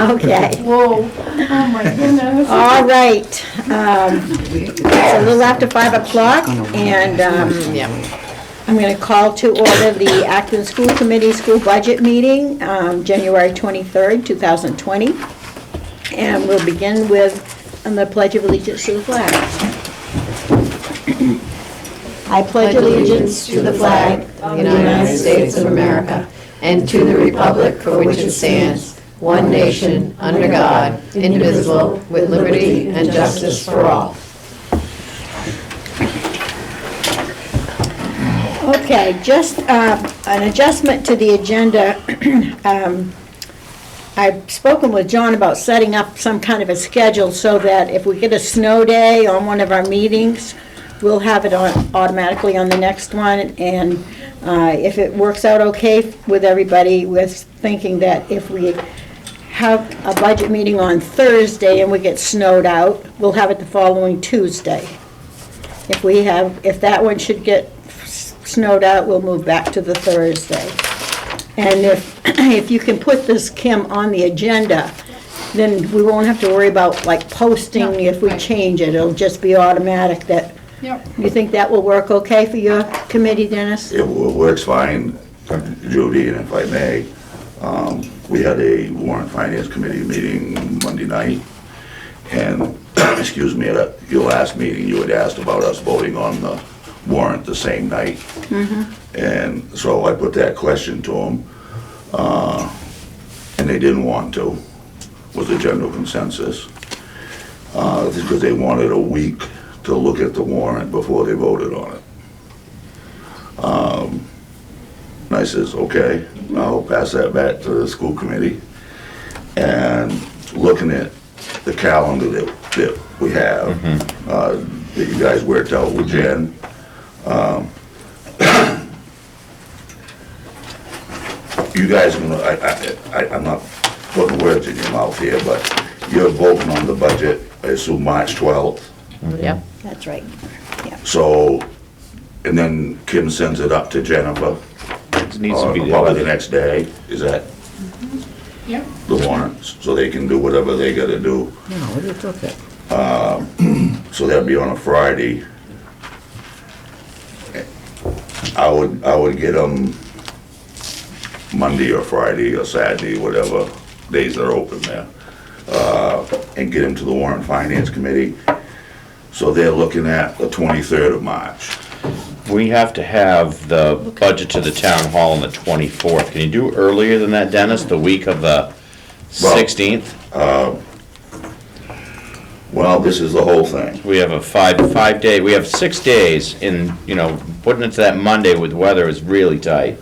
Okay. Whoa, oh my goodness. All right. It's a little after 5 o'clock, and I'm going to call to order the Acton School Committee School Budget Meeting, January 23rd, 2020. And we'll begin with the Pledge of Allegiance to the flag. I pledge allegiance to the flag of the United States of America and to the republic for which it stands, one nation, under God, indivisible, with liberty and justice for all. Okay, just an adjustment to the agenda. I've spoken with John about setting up some kind of a schedule so that if we get a snow day on one of our meetings, we'll have it on automatically on the next one. And if it works out okay with everybody, we're thinking that if we have a budget meeting on Thursday and we get snowed out, we'll have it the following Tuesday. If that one should get snowed out, we'll move back to the Thursday. And if you can put this, Kim, on the agenda, then we won't have to worry about like posting if we change it. It'll just be automatic that. Yep. You think that will work okay for your committee, Dennis? It works fine, Judy, and if I may, we had a warrant finance committee meeting Monday night, and, excuse me, at your last meeting, you had asked about us voting on the warrant the same night. And so I put that question to them, and they didn't want to, was the general consensus, because they wanted a week to look at the warrant before they voted on it. And I says, okay, I'll pass that back to the school committee. And looking at the calendar that we have, that you guys worked out with Jen, you guys, I'm not putting words in your mouth here, but you're voting on the budget, I assume March 12th. Yep. That's right. So, and then Kim sends it up to Jennifer, It needs to be probably the the next day, is that Yep. the warrants? So they can do whatever they gotta do. No, what are you talking? So that'd be on a Friday. I would get them Monday or Friday or Saturday, whatever days they're open there, and get them to the Warrant Finance Committee. So they're looking at the 23rd of March. We have to have the budget to the town hall on the 24th. Can you do earlier than that, Dennis, the week of the 16th? Well, this is the whole thing. We have a five day, we have 6 days in, putting it to that Monday with weather is really tight.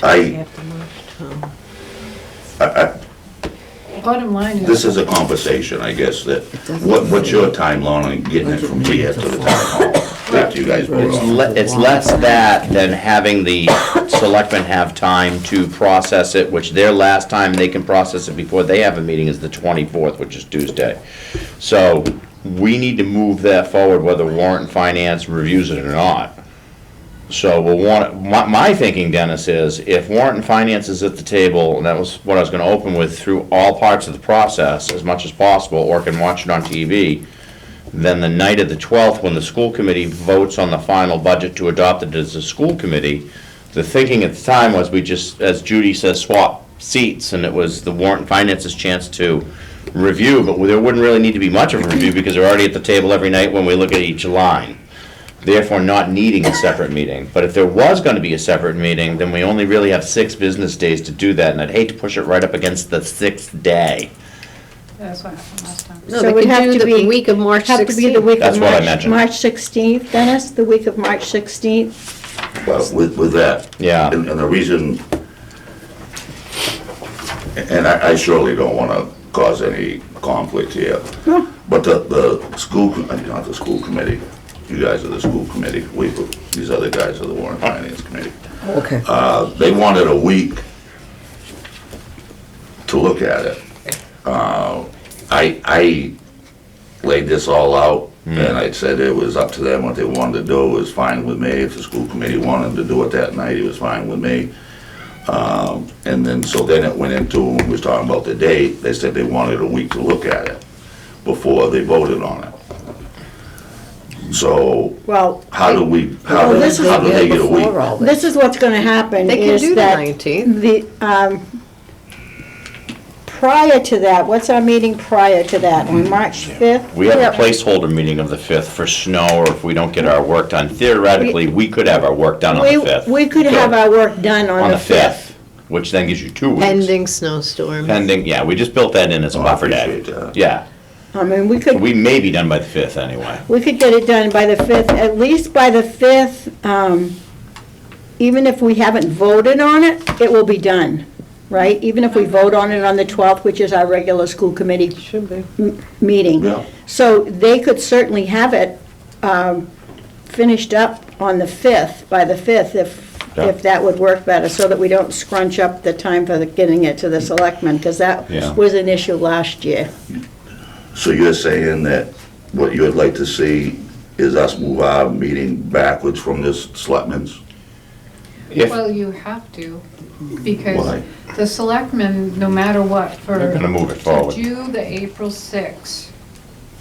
I Bottom line is. This is a conversation, I guess, that, what's your timeline on getting it from here to the town hall? After you guys vote on it? It's less that than having the selectmen have time to process it, which their last time they can process it before they have a meeting is the 24th, which is Tuesday. So we need to move that forward whether warrant and finance reviews it or not. So we'll want, my thinking, Dennis, is if warrant and finance is at the table, and that was what I was gonna open with, through all parts of the process as much as possible, or can watch it on TV, then the night of the 12th, when the school committee votes on the final budget to adopt it as a school committee, the thinking at the time was we just, as Judy says, swap seats, and it was the warrant and finance's chance to review, but there wouldn't really need to be much of a review because they're already at the table every night when we look at each line. Therefore not needing a separate meeting. But if there was going to be a separate meeting, then we only really have 6 business days to do that, and I'd hate to push it right up against the 6th day. That's what happened last time. No, So they it would could have do to the be- week of March 16th. Have to be the week of That's what I mentioned. March 16th, Dennis, the week of March 16th. But with that. Yeah. And the reason, and I surely don't wanna cause any conflict here. But the school, not the school committee, you guys are the school committee, these other guys are the Warrant Finance Committee. Okay. They wanted a week to look at it. I laid this all out, and I said it was up to them what they wanted to do. It was fine with me. If the school committee wanted to do it that night, it was fine with me. And then, so then it went into, when we was talking about the date, they said they wanted a week to look at it before they voted on it. So, Well, how do we, Well, this is- how do they get a week? Before all this is what's gonna happen, They can is do the that 19th. prior to that, what's our meeting prior to that, on March 5th? We have a placeholder meeting of the 5th for snow, or if we don't get our work done. Theoretically, we could have our work done on the 5th. We could have our work done on the 5th. Which then gives you 2 weeks. Pending snowstorm. Pending, yeah, we just built that in as a Oh, I buffer day. appreciate that. Yeah, I mean, we may be done by the 5th anyway. we could get it done by the 5th, at least by the 5th, even if we haven't voted on it, it will be done, right? Even if we vote on it on the 12th, which is our regular school committee Should be. meeting. Yeah. So they could certainly have it finished up on the 5th, by the 5th, Yeah. if that would work better, so that we don't scrunch up the time for getting it to the selectmen, because that Yeah. was an issue last year. So you're saying that what you would like to see is us move our meeting backwards from this selectmen's? If, Well, you have to, because Why? the selectmen, no matter what, They're gonna move it forward. To do the April 6th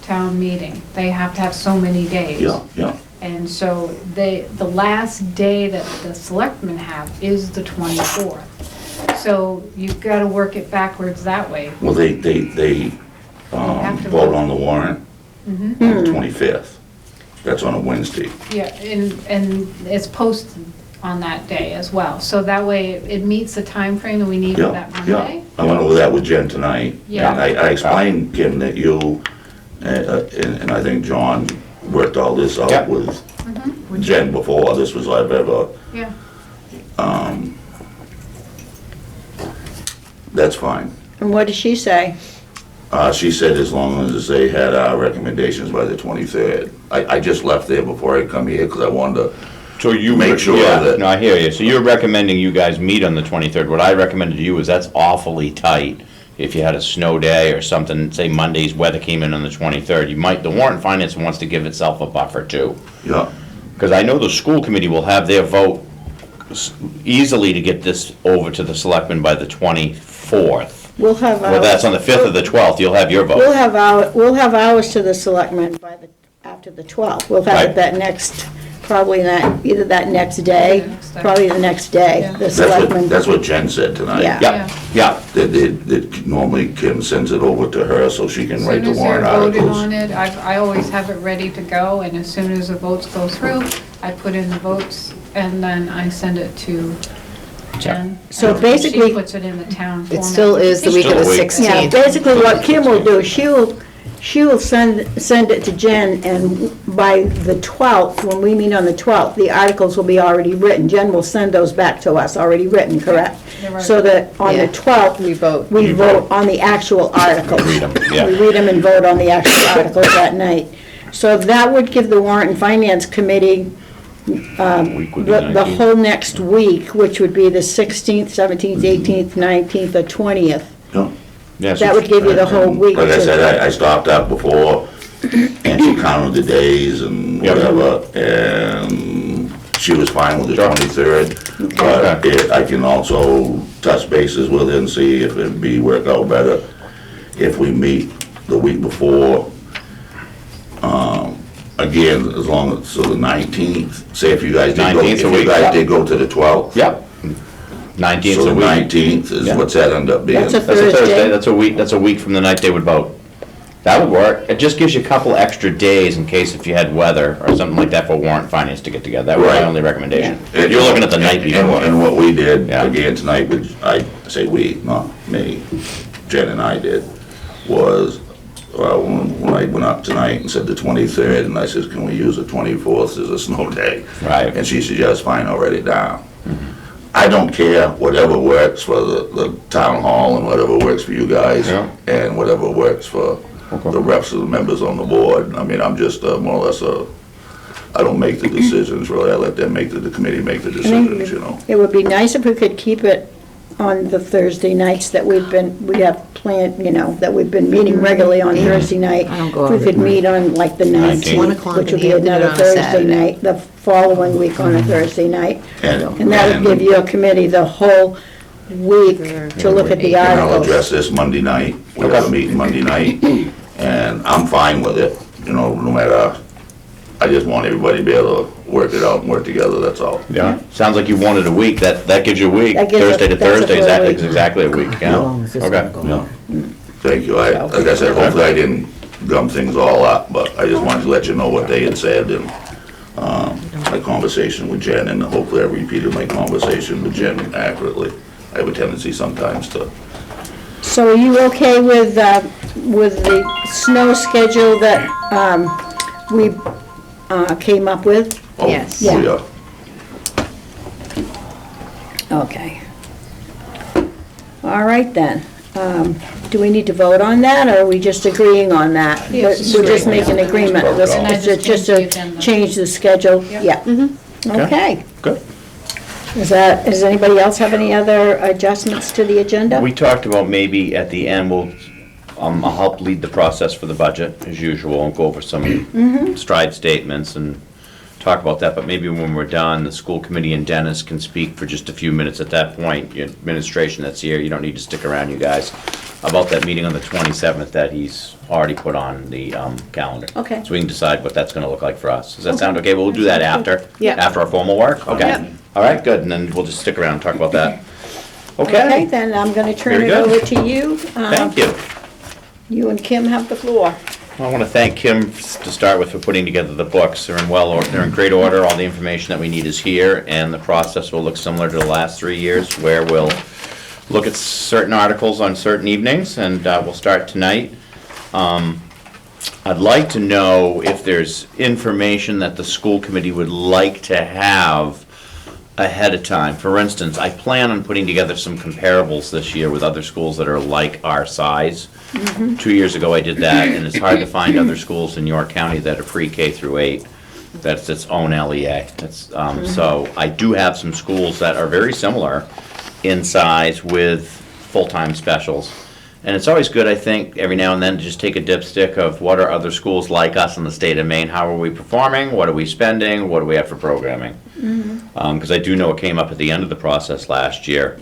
town meeting, they have to have so many days. Yeah, yeah. And so the last day that the selectmen have is the 24th. So you've got to work it backwards that way. Well, they have to vote vote. on the warrant on the 25th. That's on a Wednesday. Yeah, and it's posted on that day as well. So that way it meets the time frame that we need for Yeah, that yeah. Monday. I went over that with Jen tonight. Yeah. And I explained, Kim, that you, and I think John worked all this Yeah. out with Jen before this was ever, Yeah, that's fine. And what does she say? She said as long as they had our recommendations by the 23rd. I just left there before I come here because I wanted to, so you Make sure yeah, that- no, I hear you. So you're recommending you guys meet on the 23rd. What I recommended to you is that's awfully tight. If you had a snow day or something, say Monday's weather came in on the 23rd, you might, the warrant finance wants to give itself a buffer too. yeah, Because I know the school committee will have their vote easily to get this over to the selectmen by the 24th. We'll have Well, that's on the 5th or the 12th, you'll have your We'll vote. we'll have ours to the selectmen after the 12th. We'll have Right. it that next, probably either that next day, The next day. probably the next day, Yeah. the that's selectmen. that's what Jen said tonight. Yeah. Yeah, yeah, That normally Kim sends it over to her so she can as write soon the as they're warrant voted articles. on it, I always have it ready to go, and as soon as the votes go through, I put in the votes, and then I send it to Jen. So And basically- She puts it in the town format. It still is the week of the Still a week. 16th. Yeah, basically what Kim will do, she will send it to Jen, and by the 12th, when we meet on the 12th, the articles will be already written. Jen will send those back to us, already written, correct? They're right. So that on the Yeah. 12th, We vote. we vote on the actual articles. Read 'em, yeah. We read them and vote on the actual articles that night. So that would give the warrant and finance committee week would be the 19th. whole next week, which would be the 16th, 17th, 18th, 19th, or 20th. Yeah. Yeah, so- That would give you the whole week. Like I to- said, I stopped up before, and she counted the days and Yep. whatever, and she was fine with the Sure. 23rd. But I can also touch bases with her and see if it'd work out better if we meet the week before. Again, as long as, so the 19th, say if you guys did go, 19th if a you week, guys yeah. did go to the 12th. Yep. 19th So a the week. 19th is, Yeah. what's that end up being? That's a That's a Thursday, Thursday. that's a week from the night they would vote. That would work. It just gives you a couple extra days in case if you had weather or something like that for warrant finance to get together. That was my Right. only recommendation. And- You're looking at the night and- before. And what we did, Yeah. again, tonight, which I say we, not me, Jen and I did, was, when I went up tonight and said the 23rd, and I says, can we use the 24th as a snow day? Right. And she said, yes, fine, I'll write it down. I don't care, whatever works for the town hall and whatever works for you guys, Yeah. and whatever works for Okay. the reps of the members on the board. I mean, I'm just more or less I don't make the decisions, really, I let them the committee make the decisions, you know? It would be nice if we could keep it on the Thursday nights that we have planned, that we've been meeting regularly on Thursday night. I don't go If we over could it. meet on like the 19th. 1 19th, o'clock which in would the be another afternoon on a Thursday Saturday. night, the following week on a Thursday night. And And that would give your committee the whole week to look at the And I'll articles. address this Monday night. We have a meeting Monday night, and I'm fine with it, no matter, I just want everybody to be able to work it out and work together, that's all. Yeah, sounds like you wanted a week, that gives you a week, That gives Thursday to that's a Thursday, full that week. is exactly a week, yeah. long is this Okay. gonna go? Yeah. Thank you, like I said, hopefully I didn't gum things all up, but I just wanted to let you know what they had said, and, my conversation with Jen, and hopefully I repeated my conversation with Jen accurately. I have a tendency sometimes to. So are you okay with the snow schedule that we came up with? Oh, Yes. oh, yeah. Okay. All right then. Do we need to vote on that, or are we just agreeing on that? Yeah, We're just making an agreement. Just vote. And I just Just changed the to agenda. change the schedule? Yep. Yeah. Okay. Good. Does anybody else have any other adjustments to the agenda? We talked about maybe at the end, I'll help lead the process for the budget, as usual, and go over some stride statements and talk about that, but maybe when we're done, the school committee and Dennis can speak for just a few minutes at that point. Your administration that's here, you don't need to stick around, you guys, about that meeting on the 27th that he's already put on the calendar. Okay. So we can decide what that's gonna look like for us. Does that sound okay? We'll do that after? Yeah. After our formal work? Okay. Yep. All right, good, and then we'll just stick around and talk about that. Okay, Okay, then I'm going to turn Very it good. over to you. thank you. You and Kim have the floor. I want to thank Kim to start with for putting together the books. They're in they're in great order. All the information that we need is here, and the process will look similar to the last 3 years, where we'll look at certain articles on certain evenings, and we'll start tonight. I'd like to know if there's information that the school committee would like to have ahead of time. For instance, I plan on putting together some comparables this year with other schools that are like our size. 2 years ago, I did that, and it's hard to find other schools in York County that are pre-K through 8. That's its own LEA. So I do have some schools that are very similar in size with full-time specials. And it's always good, I think, every now and then to just take a dipstick of what are other schools like us in the state of Maine? How are we performing? What are we spending? What do we have for programming? Because I do know it came up at the end of the process last year.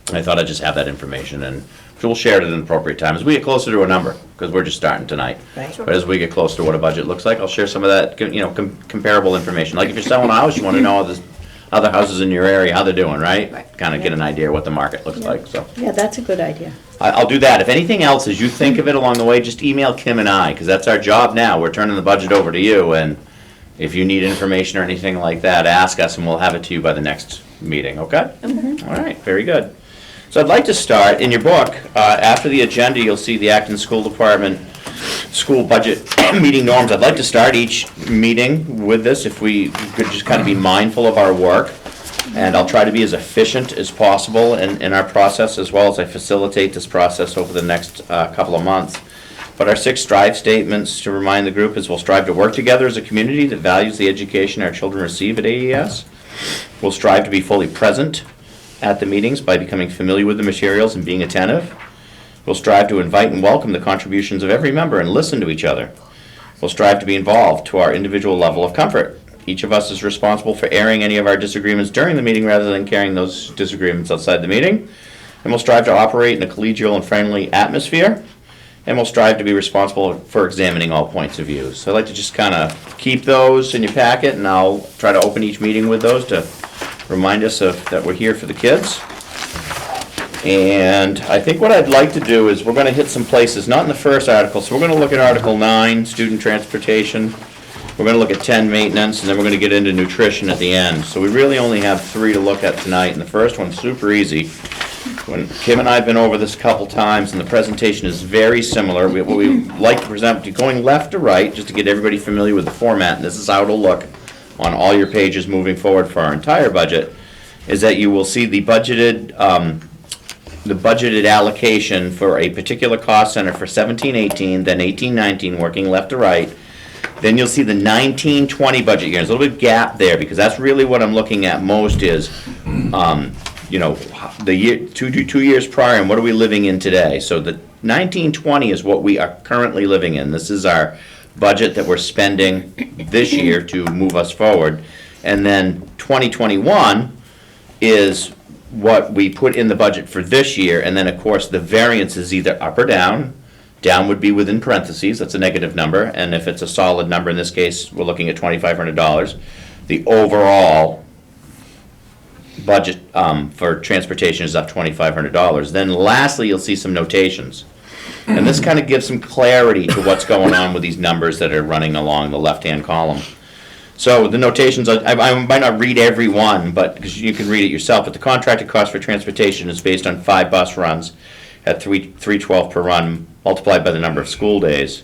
And I thought I'd just have that information, and we'll share it at an appropriate time as we get closer to a number, because we're just starting tonight. Right. But as we get closer to what a budget looks like, I'll share some of that, comparable information. Like if you're selling a house, you want to know the other houses in your area, how they're doing, right? Right. Kind of get an idea what the market looks like, so. Yeah, that's a good idea. I'll do that. If anything else, as you think of it along the way, just email Kim and I, because that's our job now. We're turning the budget over to you, and if you need information or anything like that, ask us, and we'll have it to you by the next meeting, okay? All right, very good. So I'd like to start, in your book, after the agenda, you'll see the Acton School Department school budget meeting norms. I'd like to start each meeting with this, if we could just kind of be mindful of our work. And I'll try to be as efficient as possible in our process, as well as I facilitate this process over the next couple of months. But our 6 strive statements, to remind the group, is we'll strive to work together as a community that values the education our children receive at AES. We'll strive to be fully present at the meetings by becoming familiar with the materials and being attentive. We'll strive to invite and welcome the contributions of every member and listen to each other. We'll strive to be involved to our individual level of comfort. Each of us is responsible for airing any of our disagreements during the meeting rather than carrying those disagreements outside the meeting. And we'll strive to operate in a collegial and friendly atmosphere. And we'll strive to be responsible for examining all points of view. So I'd like to just kind of keep those in your packet, and I'll try to open each meeting with those to remind us that we're here for the kids. And I think what I'd like to do is we're going to hit some places, not in the first article. So we're going to look at Article 9, student transportation. We're going to look at 10, maintenance, and then we're going to get into nutrition at the end. So we really only have 3 to look at tonight, and the first one's super easy. When Kim and I have been over this a couple times, and the presentation is very similar. What we like to present, going left to right, just to get everybody familiar with the format, and this is how it'll look on all your pages moving forward for our entire budget, is that you will see the budgeted allocation for a particular cost center for 17-18, then 18-19, working left to right. Then you'll see the 19-20 budget year. There's a little bit of gap there, because that's really what I'm looking at most is, the year, 2 years prior, and what are we living in today? So the 19-20 is what we are currently living in. This is our budget that we're spending this year to move us forward. And then 2021 is what we put in the budget for this year, and then, of course, the variance is either up or down. Down would be within parentheses, that's a negative number, and if it's a solid number, in this case, we're looking at $2,500. The overall budget for transportation is up $2,500. Then lastly, you'll see some notations. And this kind of gives some clarity to what's going on with these numbers that are running along the left-hand column. So the notations, I might not read every one, but, because you can read it yourself, but the contracted cost for transportation is based on 5 bus runs at $312 per run, multiplied by the number of school days.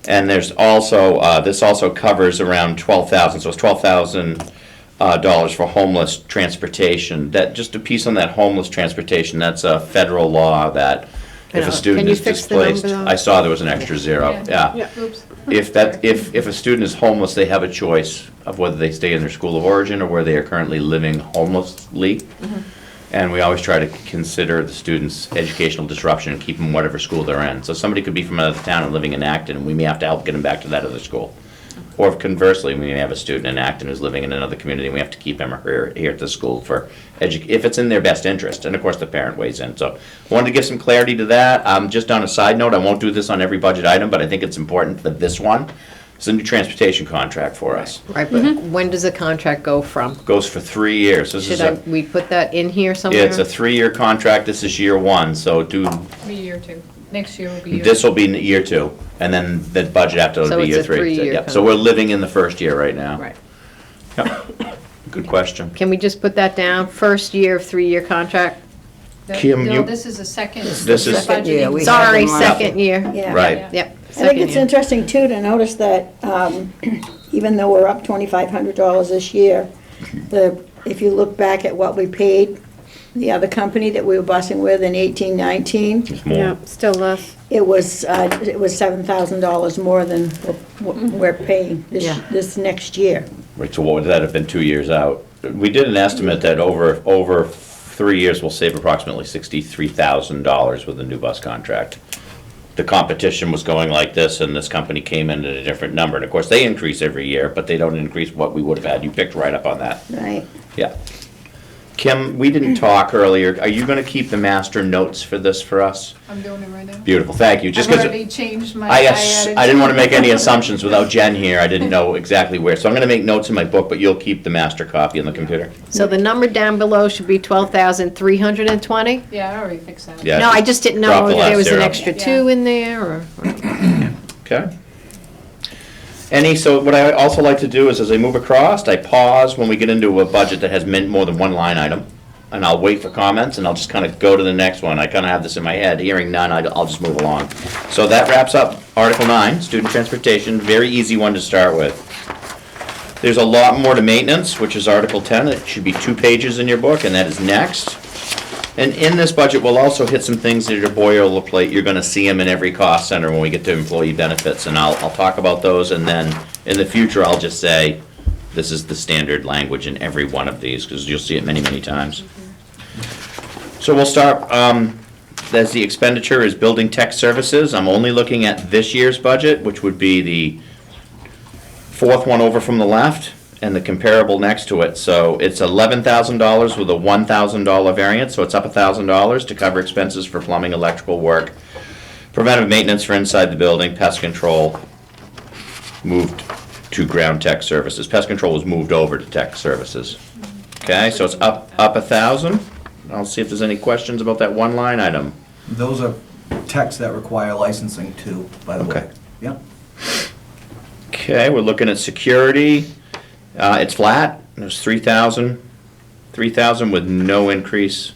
And there's also, this also covers around 12,000, so it's $12,000 for homeless transportation. That, just a piece on that homeless transportation, that's a federal law that if a student Can you is fix the displaced. number, though? I saw there was an extra zero, yeah. Oops. If a student is homeless, they have a choice of whether they stay in their school of origin or where they are currently living homelessly. And we always try to consider the student's educational disruption and keep them whatever school they're in. So somebody could be from another town and living in Acton, and we may have to help get them back to that other school. Or conversely, we may have a student in Acton who's living in another community, and we have to keep him or her here at the school for if it's in their best interest, and of course the parent weighs in. So I wanted to give some clarity to that. Just on a side note, I won't do this on every budget item, but I think it's important for this one. It's a new transportation contract for us. Right, but when does the contract go from? Goes for 3 years. This is Should we put that in here somewhere? it's a 3-year contract. This is year 1, so Be year 2. Next year will be year this will be year 2, and then the budget after will So be it's year a 3. three-year Yep. So we're living in the first year right now. Right. Yep. Good question. Can we just put that down, first year of 3-year contract? Kim, No, you- this is a second. This is- Second year, we- Sorry, had them on. second year. Yeah. Right. Yeah. Yep, I think second it's year. interesting too to notice that even though we're up $2,500 this year, if you look back at what we paid the other company that we were busing with in 18-19, It's more. Still less. it was $7,000 more than what we're paying Yeah. this next year. Right, so what would that have been 2 years out? We did an estimate that over 3 years, we'll save approximately $63,000 with the new bus contract. The competition was going like this, and this company came in at a different number. And of course, they increase every year, but they don't increase what we would have had. You picked right up on that. Right. Yeah. Kim, we didn't talk earlier. Are you gonna keep the master notes for this for us? I'm doing it right now. Beautiful, thank you. Just I've 'cause already changed my. I added didn't want to to- make any assumptions without Jen here. I didn't know exactly where. So I'm gonna make notes in my book, but you'll keep the master copy on the computer? So the number down below should be 12,320? Yeah, I already fixed that. Yeah. No, I just didn't Drop know the if there last was an zero. extra Yeah. 2 in there, or... Okay. So what I also like to do is, as I move across, I pause when we get into a budget that has more than one line item, and I'll wait for comments, and I'll just kind of go to the next one. I kind of have this in my head. Hearing none, I'll just move along. So that wraps up Article 9, student transportation. Very easy one to start with. There's a lot more to maintenance, which is Article 10. It should be 2 pages in your book, and that is next. And in this budget, we'll also hit some things that are boilerplate. You're gonna see them in every cost center when we get to employee benefits, and I'll talk about those, and then in the future, I'll just say, this is the standard language in every one of these, because you'll see it many, many times. So we'll start, as the expenditure is building tech services. I'm only looking at this year's budget, which would be the 4th one over from the left, and the comparable next to it. So it's $11,000 with a $1,000 variance, so it's up $1,000 to cover expenses for plumbing, electrical work, preventive maintenance for inside the building, pest control, moved to ground tech services. Pest control was moved over to tech services. Okay, so it's up $1,000. I'll see if there's any questions about that one line item. Those are techs that require licensing too, by the way. Okay. Yep. Okay, we're looking at security. It's flat. There's 3,000 with no increase.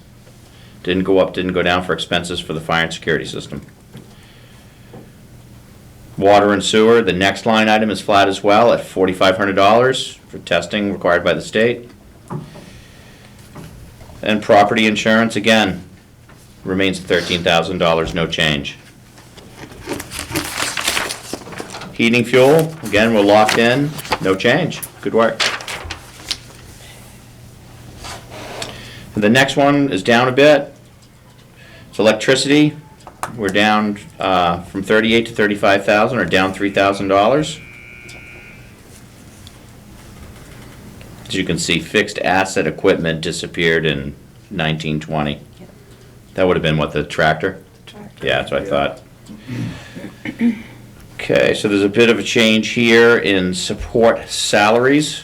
Didn't go up, didn't go down for expenses for the fire and security system. Water and sewer, the next line item is flat as well at $4,500 for testing required by the state. And property insurance, again, remains at $13,000, no change. Heating fuel, again, we're locked in, no change. Good work. The next one is down a bit. It's electricity. We're down from 38 to 35,000, or down $3,000. As you can see, fixed asset equipment disappeared in 1920. That would have been what, the tractor? Yeah, that's what I thought. Okay, so there's a bit of a change here in support salaries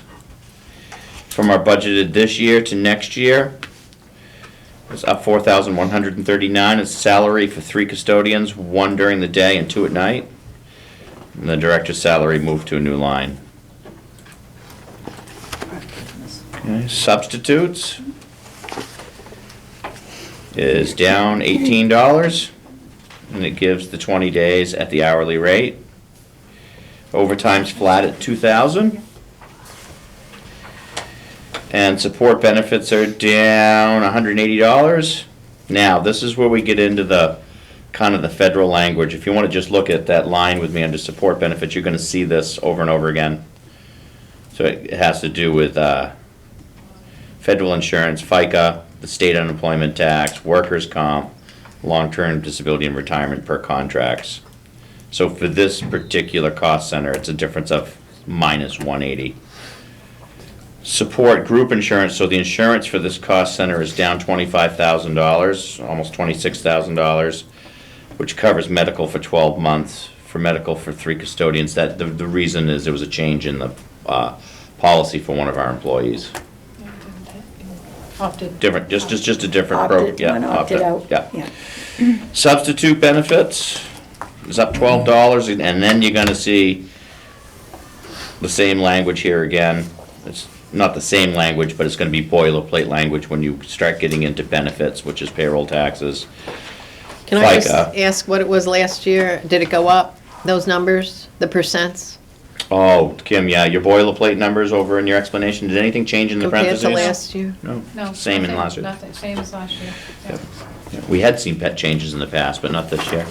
from our budgeted this year to next year. It's up 4,139. It's salary for 3 custodians, 1 during the day and 2 at night. And the director's salary moved to a new line. Okay, substitutes is down $18, and it gives the 20 days at the hourly rate. Overtime's flat at 2,000. And support benefits are down $180. Now, this is where we get into the kind of the federal language. If you want to just look at that line with me under support benefits, you're going to see this over and over again. So it has to do with federal insurance, FICA, the state unemployment tax, workers' comp, long-term disability and retirement per contracts. So for this particular cost center, it's a difference of minus 180. Support group insurance, so the insurance for this cost center is down $25,000, almost $26,000, which covers medical for 12 months, for medical for 3 custodians. That the reason is there was a change in the policy for one of our employees. Opted. Different, just a different Opted, one opted out. Yeah. Substitute benefits is up $12, and then you're gonna see the same language here again. It's not the same language, but it's gonna be boilerplate language when you start getting into benefits, which is payroll taxes. Can I just FICA. ask what it was last year? Did it go up, those numbers, the percents? Oh, Kim, yeah, your boilerplate numbers over in your explanation, did anything change in the Compared parentheses? to last year? No, No. same in nothing, last year. Nothing, same as last year. Yeah. Yeah, we had seen pet changes in the past, but not this year.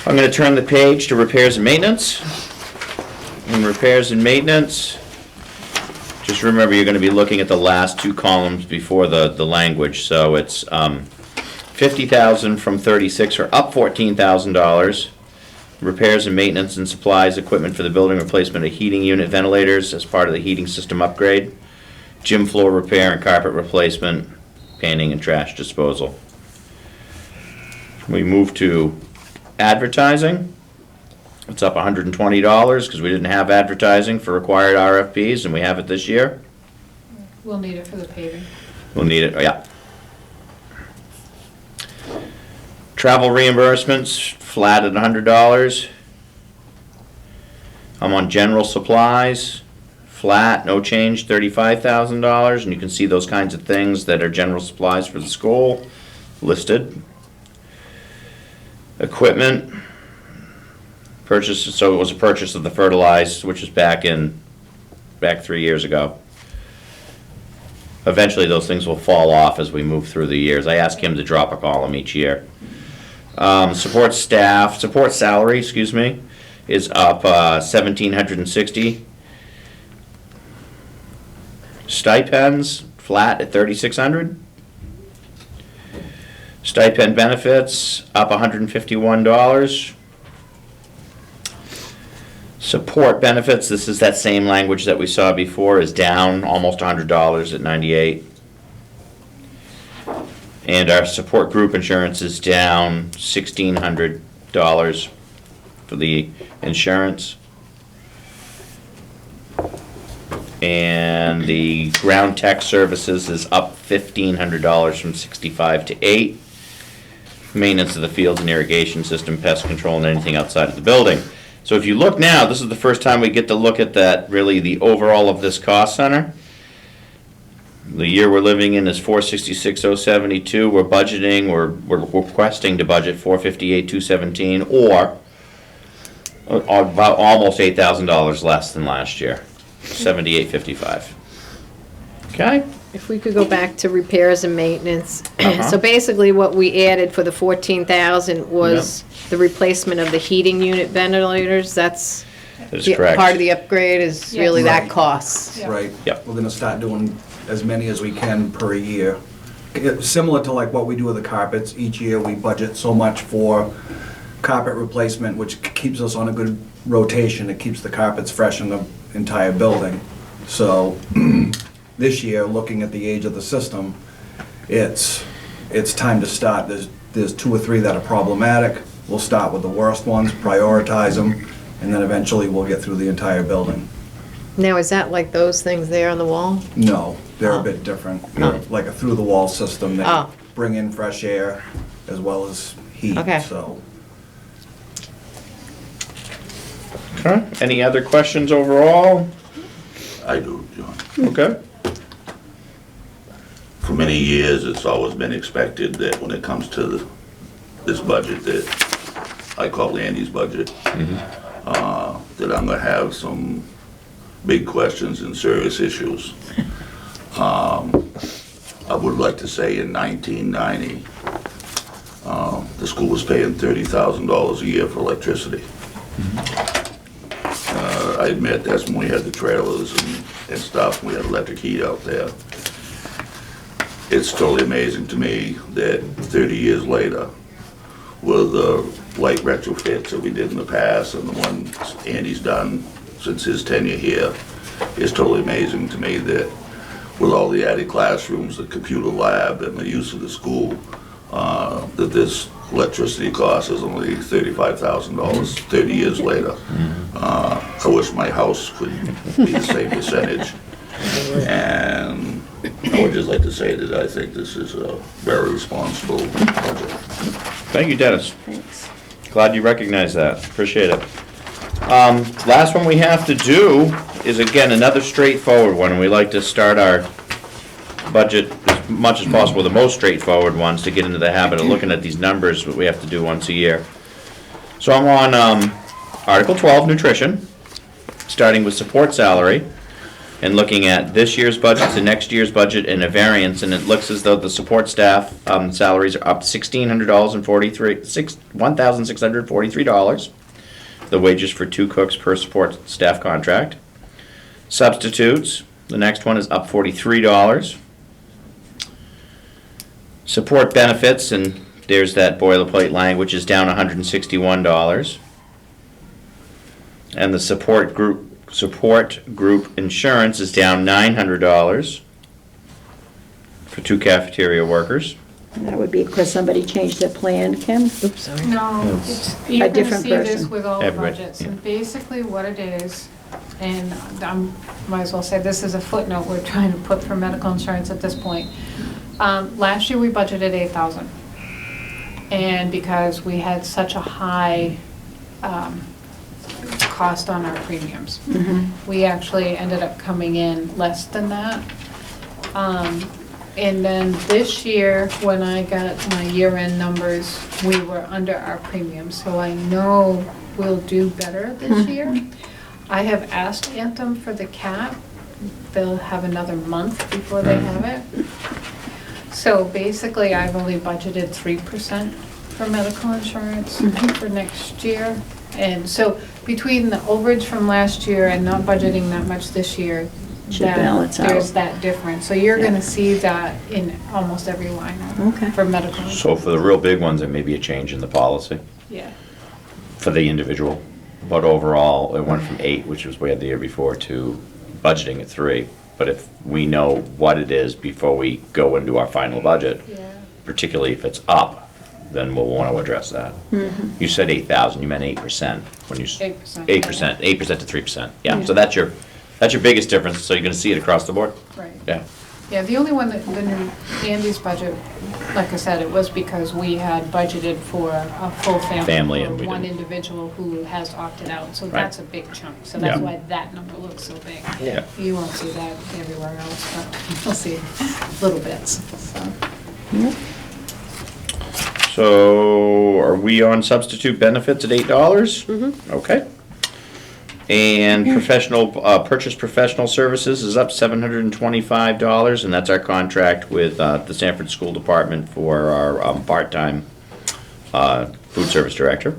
I'm gonna turn the page to repairs and maintenance. In repairs and maintenance, just remember, you're gonna be looking at the last 2 columns before the language, so it's, 50,000 from 36, or up $14,000. Repairs and maintenance and supplies, equipment for the building, replacement of heating unit ventilators as part of the heating system upgrade, gym floor repair and carpet replacement, painting and trash disposal. We move to advertising. It's up $120 because we didn't have advertising for required RFPs, and we have it this year. We'll need it for the paving. We'll need it, yeah. Travel reimbursements, flat at $100. I'm on general supplies, flat, no change, $35,000, and you can see those kinds of things that are general supplies for the school listed. Equipment, purchase, so it was a purchase of the fertilized, which is back 3 years ago. Eventually, those things will fall off as we move through the years. I ask him to drop a column each year. Support salary, excuse me, is up $1,760. Stipends, flat at $3,600. Stipend benefits, up $151. Support benefits, this is that same language that we saw before, is down almost $100 at $98. And our support group insurance is down $1,600 for the insurance. And the ground tech services is up $1,500 from 65 to 8. Maintenance of the fields and irrigation system, pest control, and anything outside of the building. So if you look now, this is the first time we get to look at that, really the overall of this cost center. The year we're living in is $466,072. We're budgeting, we're requesting to budget $458,217, or about almost $8,000 less than last year, $78,55. Okay? If we could go back to repairs and maintenance. Uh-huh. So basically, what we added for the 14,000 was the replacement of the heating unit ventilators. That's That is the- correct. part of the upgrade is really Yes. that Right. cost. Yeah. Right. Yep. We're gonna start doing as many as we can per year. Similar to like what we do with the carpets, each year we budget so much for carpet replacement, which keeps us on a good rotation. It keeps the carpets fresh in the entire building. So this year, looking at the age of the system, it's time to start. There's 2 or 3 that are problematic. We'll start with the worst ones, prioritize them, and then eventually we'll get through the entire building. Now, is that like those things there on the wall? No, they're Oh. a bit different. They're like a through-the-wall system. They Oh. bring in fresh air as well as heat, Okay. so. Okay, any other questions overall? I do, John. Okay. For many years, it's always been expected that when it comes to this budget that I call Andy's budget, that I'm gonna have some big questions and serious issues. I would like to say in 1990, the school was paying $30,000 a year for electricity. I admit that's when we had the trailers and stuff, we had electric heat out there. It's totally amazing to me that 30 years later, with the light retrofits that we did in the past and the ones Andy's done since his tenure here, it's totally amazing to me that with all the added classrooms, the computer lab, and the use of the school, that this electricity cost is only $35,000 30 years later. I wish my house could be the same percentage. And I would just like to say that I think this is a very responsible budget. Thank you, Dennis. Thanks. Glad you recognize that. Appreciate it. Last one we have to do is, again, another straightforward one, and we like to start our budget as much as possible, the most straightforward ones, to get into the habit of looking at these numbers, what we have to do once a year. So I'm on Article 12, Nutrition, starting with support salary, and looking at this year's budget to next year's budget and a variance, and it looks as though the support staff salaries are up $1,643. The wages for 2 cooks per support staff contract. Substitutes, the next one is up $43. Support benefits, and there's that boilerplate language, is down $161. And the support group insurance is down $900 for 2 cafeteria workers. That would be because somebody changed their plan, Kim? Oops, sorry. No, it's, you're gonna different see this person. with all the Everybody, budgets, yeah. and basically what it is, and might as well say, this is a footnote we're trying to put for medical insurance at this point. Last year, we budgeted 8,000. And because we had such a high, cost on our premiums, we actually ended up coming in less than that. And then this year, when I got my year-end numbers, we were under our premiums, so I know we'll do better this year. I have asked Anthem for the cap. They'll have another month before they have it. So basically, I've only budgeted 3% for medical insurance for next year. And so between the overage from last year and not budgeting that much this year, Should balance out. there's that difference. So you're Yeah. gonna see that in almost every line item Okay. for medical insurance. So for the real big ones, there may be a change in the policy Yeah. for the individual. But overall, it went from 8, which was we had the year before, to budgeting at 3. But if we know what it is before we go into our final budget, Yeah. particularly if it's up, then we'll want to address that. You said 8,000, you meant 8% when you. 8%. 8%, 8% to 3%, yeah, so that's your biggest difference, so you're gonna see it across the board? Right. Yeah, Yeah, the only one that, the new Andy's budget, like I said, it was because we had budgeted for a full Family, family, and or we one didn't. individual who has opted out, so Right. that's a big chunk. So that's Yeah. why that number looks so big. yeah. You won't see that everywhere else, but you'll see little bits, so. So, are we on substitute benefits at $8? Okay. And purchase professional services is up $725, and that's our contract with the Sanford School Department for our part-time food service director.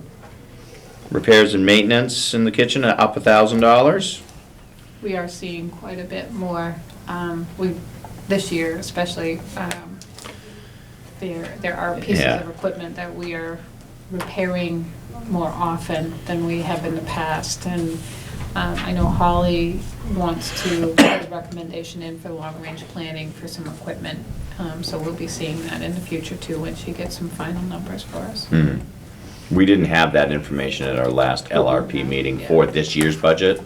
Repairs and maintenance in the kitchen are up $1,000. We are seeing quite a bit more, this year especially, there are pieces Yeah. of equipment that we are repairing more often than we have in the past. And I know Holly wants to put a recommendation in for long-range planning for some equipment So we'll be seeing that in the future too, when she gets some final numbers for us. We didn't have that information at our last LRP meeting for this year's budget,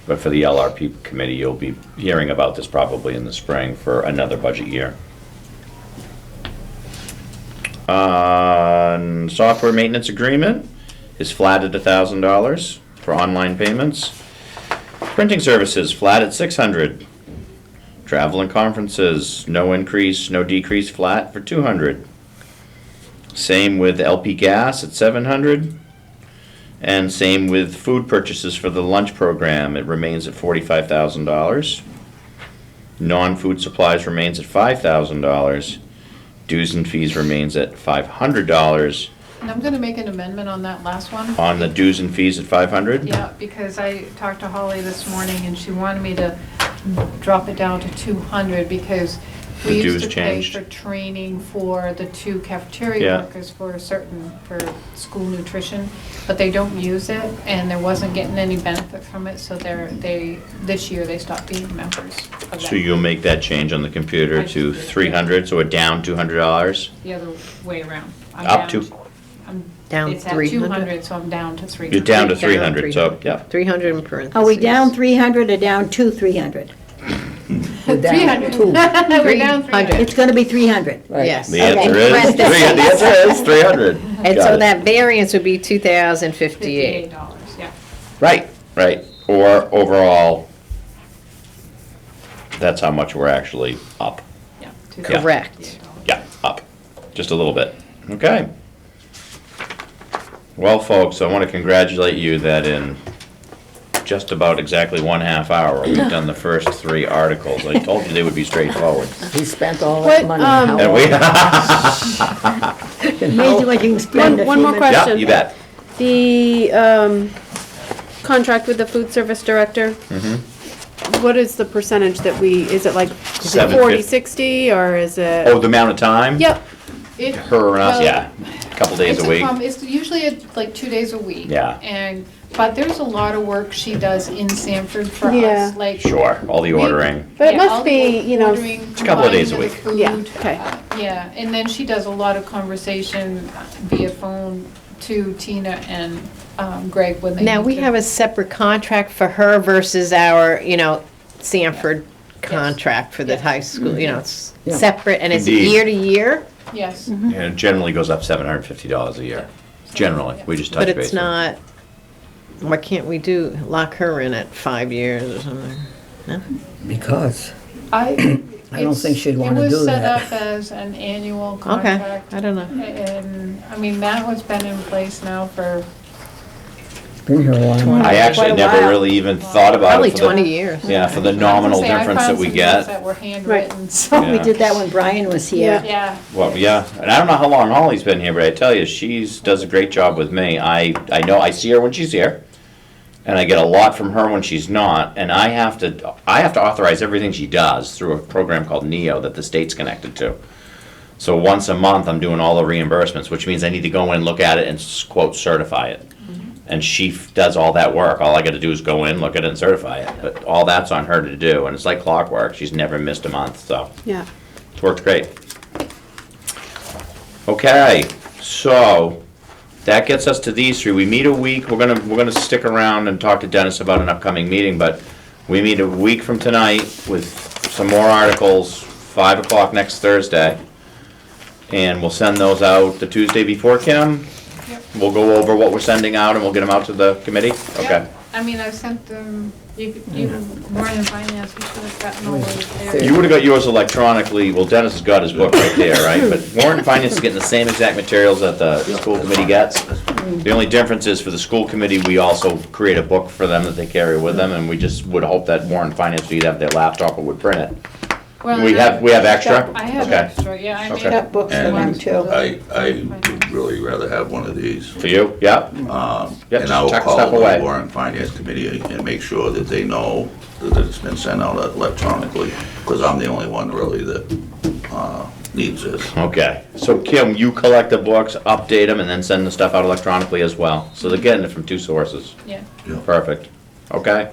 but for the LRP committee, you'll be hearing about this probably in the spring for another budget year. Software maintenance agreement is flat at $1,000 for online payments. Printing services, flat at $600. Travel and conferences, no increase, no decrease, flat for $200. Same with LP gas at $700. And same with food purchases for the lunch program, it remains at $45,000. Non-food supplies remains at $5,000. Dues and fees remains at $500. And I'm gonna make an amendment on that last one. On the dues and fees at $500? Yeah, because I talked to Holly this morning and she wanted me to drop it down to 200 because The we dues used to pay changed. for training for the 2 cafeteria Yeah. workers for school nutrition, but they don't use it and there wasn't getting any benefit from it, so this year they stopped being members of that. So you'll make that change on the computer I to should do it, 300, so we're down $200? The other way around. I'm Up down to- I'm- Down It's at 300? 200, so I'm down to 300. You're down to Down 300, so, 300. yeah. 300 in parentheses. Are we down 300 or down to 300? 300. We're down 300. It's gonna be 300. Yes. The answer Okay. is, Parentheses. the answer is 300. And Got so it. that variance would be $2,058. $58, yeah. Right, right. Or overall, that's how much we're actually up. Yeah. Yeah. Correct. Yeah, up, just a little bit. Okay. Well, folks, I want to congratulate you that in just about exactly 1/2 hour, we've done the first 3 articles. I told you they would be straightforward. He spent all What, that money. How And we, Amazing what you can spend. One more if you- yeah, question. you bet. The contract with the food service director, what is the percentage that is it like 750. 40, 60, or is it? Oh, the amount of time? Yep, Her and us, Well, yeah, a couple days a week. It's usually like 2 days a week. Yeah. But there's a lot of work she does in Sanford for Yeah. us, like. Sure, all the ordering. but it Yeah, all must the be, you know, ordering, It's a couple of days a combining the week. Yeah, food, okay. Yeah, and then she does a lot of conversation via phone to Tina and Greg when they. Now, need we to- have a separate contract for her versus our, Sanford contract for the Yes. high school, it's Yeah. separate, and it's Indeed. year to year, Yes. And it generally goes up $750 a year. Generally, we just touch but base. it's not, why can't we lock her in at 5 years or something? No? Because I don't think she'd wanna It do was set that. up as an annual Okay, contract. I don't know. And, I mean, that has been in place now for, been here a while. I actually Quite a never while. really even thought about Probably it for 20 the, years. yeah, for the nominal I was gonna difference say, I that we found some notes get. that were handwritten, so, Yeah. We did that when Brian was here. yeah. Well, yeah, and I don't know how long Holly's been here, but I tell you, does a great job with me. I know, I see her when she's here, and I get a lot from her when she's not, and I have to authorize everything she does through a program called NEO that the state's connected to. So once a month, I'm doing all the reimbursements, which means I need to go in, look at it, and quote, certify it. And she does all that work. All I gotta do is go in, look at it, and certify it. But all that's on her to do, and it's like clockwork. She's never missed a month, so yeah. it's worked great. Okay, so that gets us to these 3. We meet a week. We're gonna stick around and talk to Dennis about an upcoming meeting, but we meet a week from tonight with some more articles, 5 o'clock next Thursday. And we'll send those out the Tuesday before, Kim? Yep. We'll go over what we're sending out and we'll get them out to the committee? Okay. Yep. I mean, I sent them, you Warren and Finance, you should have gotten all of theirs. You would've got yours electronically, well, Dennis has got his book right there, right? But Warren Finance is getting the same exact materials that the school committee gets. The only difference is for the school committee, we also create a book for them that they carry with them, and we just would hope that Warren Finance, would have their laptop or would print it. Well, We have extra? I have Okay. extra, yeah, I made. Okay. Got books for them And too. I would really rather have one of these. For you? Yeah? And just I'll tuck call stuff the away. Warren Finance Committee and make sure that they know that it's been sent out electronically, because I'm the only one really that needs this. Okay. So Kim, you collect the books, update them, and then send the stuff out electronically as well. So they're getting it from 2 sources. Yeah. Perfect. Okay.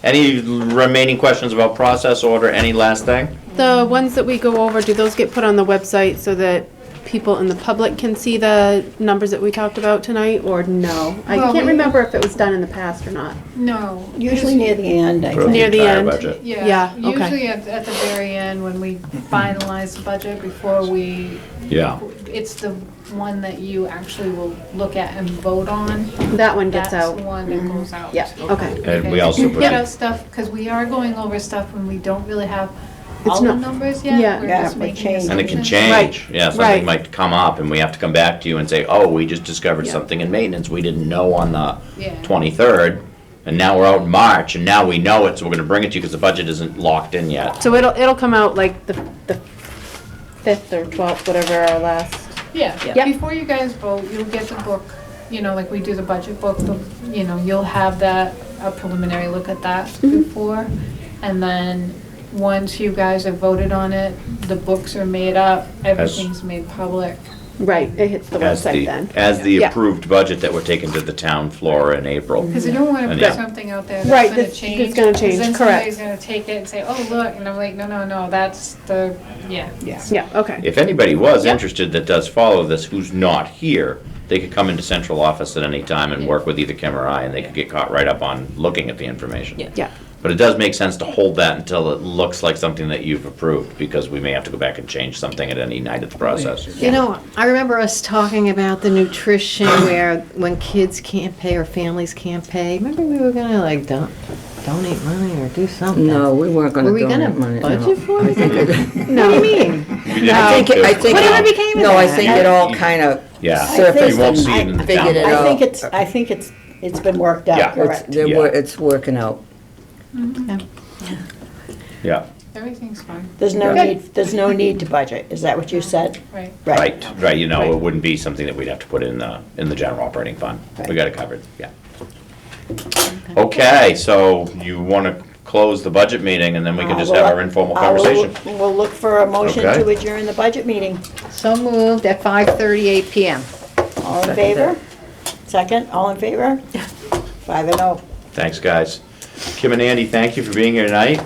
Any remaining questions about process order? Any last thing? The ones that we go over, do those get put on the website so that people in the public can see the numbers that we talked about tonight, or no? I Well, can't we- remember if it was done in the past or not. No. Usually near the end, I For the think. Near the entire end. budget. Yeah, Yeah, okay. usually at the very end, when we finalize the budget, before we, Yeah. it's the one that you actually will look at and vote on. That one gets That's out. the one that goes out. Yeah, okay. And we also put, Get out stuff, because we are going over stuff when we don't really have It's all the not- numbers yet. yeah. We're Yeah, just we're making changing. and it can assumptions. change. Yeah, something Right. might come up and we have to come back to you and say, oh, we just discovered Yeah. something in maintenance we didn't know on the Yeah. 23rd. And now we're out in March and now we know it, so we're gonna bring it to you because the budget isn't locked in yet. So it'll come out like the 5th or 12th, whatever our last. Yeah, Yeah. before you guys vote, you'll get the book, like we do the budget book, you'll have that, a preliminary look at that before. And then, once you guys have voted on it, the books are made up, everything's made public. Right, it hits the As website the, then. as the Yeah. approved budget that we're taking to the town floor in April. Because I don't want to And put yeah. something out there Right, that's gonna that's- change. that's gonna change, 'cause then correct. somebody's gonna take it and say, oh, look, and I'm like, no, that's the, yeah. Yeah, okay. If anybody was Yeah. interested that does follow this, who's not here, they could come into central office at any time and work with either Kim or I, and they could get caught right up on looking at the information. Yeah, But it does make sense to hold that until it looks like something that you've approved, because we may have to go back and change something at any night of the process. You know, I remember us talking about the nutrition where when kids can't pay or families can't pay, remember we were gonna like donate money or do something? No, we weren't gonna Were we gonna donate money. no. budget for it? no. What do you mean? I think. Whatever became of No, I that? think it all kind of Yeah, surfaced. you won't see it in the Figured it town. out. I think it's been worked Yeah. out, correct. It's working out. Yeah, Everything's fine, There's no need to budget, is that what you said? right. right, right, you know, Right. it wouldn't be something that we'd have to put in the general operating fund. We got it covered, yeah. Okay, so you wanna close the budget meeting and then we can just have our informal conversation? We'll look for a motion Okay. to adjourn the budget meeting. So moved at 5:38 PM. All in favor? Second, all in favor? 5-0. Thanks, guys. Kim and Andy, thank you for being here tonight.